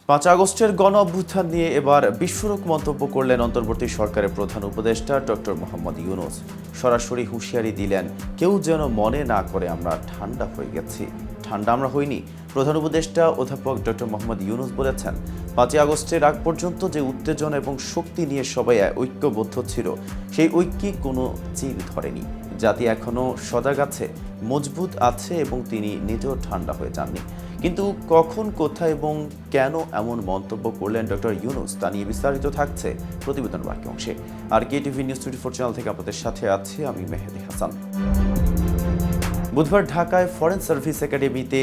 5 আগস্টের গণ অভ্যুত্থান নিয়ে এবার বিস্ফোরক মন্তব্য করলেন অন্তর্বর্তী সরকারের প্রধান উপদেষ্টা ডক্টর মোহাম্মদ ইউনূস। সরাসরি হুঁশিয়ারি দিলেন, কেউ যেন মনে না করে আমরা ঠান্ডা হয়ে গেছি। ঠান্ডা আমরা হইনি। প্রধান উপদেষ্টা অধ্যাপক ডক্টর মোহাম্মদ ইউনূস বলেছেন, 5 আগস্টের আগ পর্যন্ত যে উত্তেজনা এবং শক্তি নিয়ে সবাই ঐক্যবদ্ধ ছিল, সেই ঐক্যে কোনো চির ধরেনি। জাতি এখনও সজাগ আছে, মজবুত আছে এবং তিনি নিজেও ঠান্ডা হয়ে যাননি। কিন্তু কখন, কোথায় এবং কেন এমন মন্তব্য করলেন ডক্টর ইউনূস, তা নিয়ে বিস্তারিত থাকছে প্রতিবেদন বাকি অংশে। আর কেটিভি নিউজ 24 চ্যানেল থেকে আপনাদের সাথে আছি আমি মেহেদি হাসান। বুধবার ঢাকায় ফরেন সার্ভিস একাডেমিতে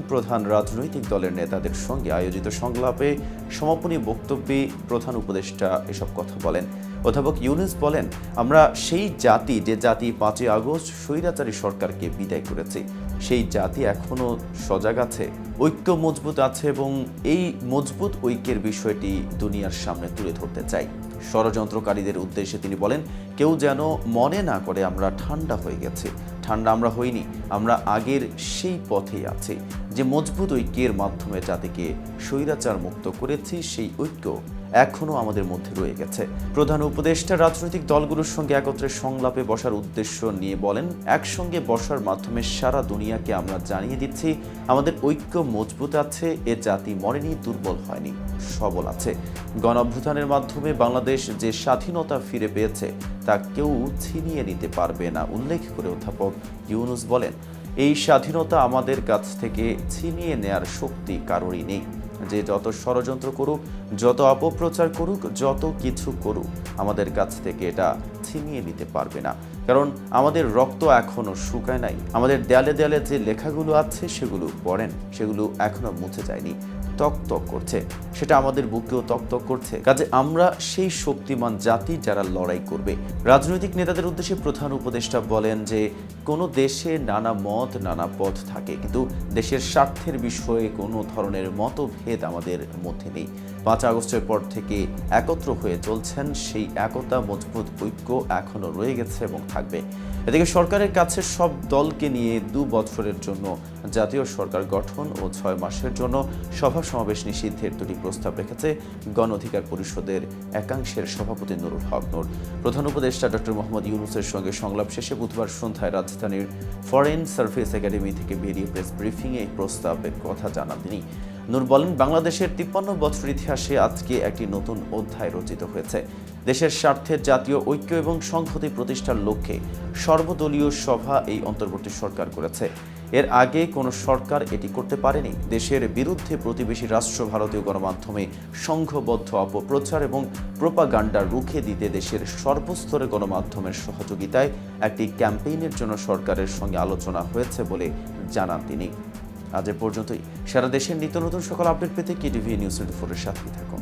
প্রধান রাজনৈতিক দলের নেতাদের সঙ্গে আয়োজিত সংলাপে সমাপনী বক্তব্যে প্রধান উপদেষ্টা এসব কথা বলেন। অধ্যাপক ইউনূস বলেন, আমরা সেই জাতি যে জাতি 5 আগস্ট স্বৈরাচারী সরকারকে বিদায় করেছে, সেই জাতি এখনও সজাগ আছে, ঐক্য মজবুত আছে এবং এই মজবুত ঐক্যের বিষয়টি দুনিয়ার সামনে তুলে ধরতে চাই। ষড়যন্ত্রকারীদের উদ্দেশ্যে তিনি বলেন, কেউ যেন মনে না করে আমরা ঠান্ডা হয়ে গেছে। ঠান্ডা আমরা হইনি, আমরা আগের সেই পথেই আছি যে মজবুত ঐক্যের মাধ্যমে জাতিকে স্বৈরাচার মুক্ত করেছি, সেই ঐক্য এখনও আমাদের মধ্যে রয়ে গেছে। প্রধান উপদেষ্টা রাজনৈতিক দলগুলোর সঙ্গে একত্রে সংলাপে বসার উদ্দেশ্য নিয়ে বলেন, একসঙ্গে বসার মাধ্যমে সারা দুনিয়াকে আমরা জানিয়ে দিচ্ছি আমাদের ঐক্য মজবুত আছে, এ জাতি মরেনি, দুর্বল হয়নি, সবল আছে। গণ অভ্যুত্থানের মাধ্যমে বাংলাদেশ যে স্বাধীনতা ফিরে পেয়েছে তা কেউ ছিনিয়ে নিতে পারবে না। উল্লেখ করে অধ্যাপক ইউনূস বলেন, এই স্বাধীনতা আমাদের কাছ থেকে ছিনিয়ে নেয়ার শক্তি কারোরই নেই। যে যত ষড়যন্ত্র করুক, যত অপপ্রচার করুক, যত কিছু করুক, আমাদের কাছ থেকে এটা ছিনিয়ে নিতে পারবে না। কারণ আমাদের রক্ত এখনো শুকায় নাই। আমাদের দেয়ালে দেয়ালে যে লেখাগুলো আছে সেগুলো পড়েন, সেগুলো এখনো মুছে যায়নি, তক করছে। সেটা আমাদের বুকেও তক করছে। কাজে আমরা সেই শক্তিমান জাতি যারা লড়াই করবে। রাজনৈতিক নেতাদের উদ্দেশ্যে প্রধান উপদেষ্টা বলেন যে কোনো দেশে নানা মত, নানা পথ থাকে, কিন্তু দেশের স্বার্থের বিষয়ে কোনো ধরনের মতভেদ আমাদের মধ্যে নেই। 5 আগস্টের পর থেকে একত্র হয়ে চলছেন, সেই একতা, মজবুত ঐক্য এখনো রয়ে গেছে এবং থাকবে। এদিকে সরকারের কাছে সব দলকে নিয়ে 2 বছরের জন্য জাতীয় সরকার গঠন ও 6 মাসের জন্য সভা সমাবেশ নিষিদ্ধের 2টি প্রস্তাব রেখেছে গণ অধিকার পরিষদের একাংশের সভাপতি নুরুল হক নূর। প্রধান উপদেষ্টা ডক্টর মোহাম্মদ ইউনূসের সঙ্গে সংলাপ শেষে বুধবার সন্ধ্যায় রাজধানীর ফরেন সার্ভিস একাডেমি থেকে বেরিয়ে প্রেস ব্রিফিংয়ে এই প্রস্তাবের কথা জানান তিনি। নূর বলেন, বাংলাদেশের 53 বছর ইতিহাসে আজকে একটি নতুন অধ্যায় রচিত হয়েছে। দেশের স্বার্থে জাতীয় ঐক্য এবং সংহতি প্রতিষ্ঠার লক্ষ্যে সর্বদলীয় সভা এই অন্তর্বর্তী সরকার করেছে। এর আগে কোনো সরকার এটি করতে পারেনি। দেশের বিরুদ্ধে প্রতিবেশী রাষ্ট্র ভারতীয় গণমাধ্যমে সংঘবদ্ধ অপপ্রচার এবং প্রোপাগান্ডা রুখে দিতে দেশের সর্বস্তরে গণমাধ্যমের সহযোগিতায় একটি ক্যাম্পেইনের জন্য সরকারের সঙ্গে আলোচনা হয়েছে বলে জানান তিনি। আজ এ পর্যন্তই। সারা দেশের নিত্য নতুন সকল আপডেট পেতে কেটিভি নিউজ 24 এর সাথেই থাকুন।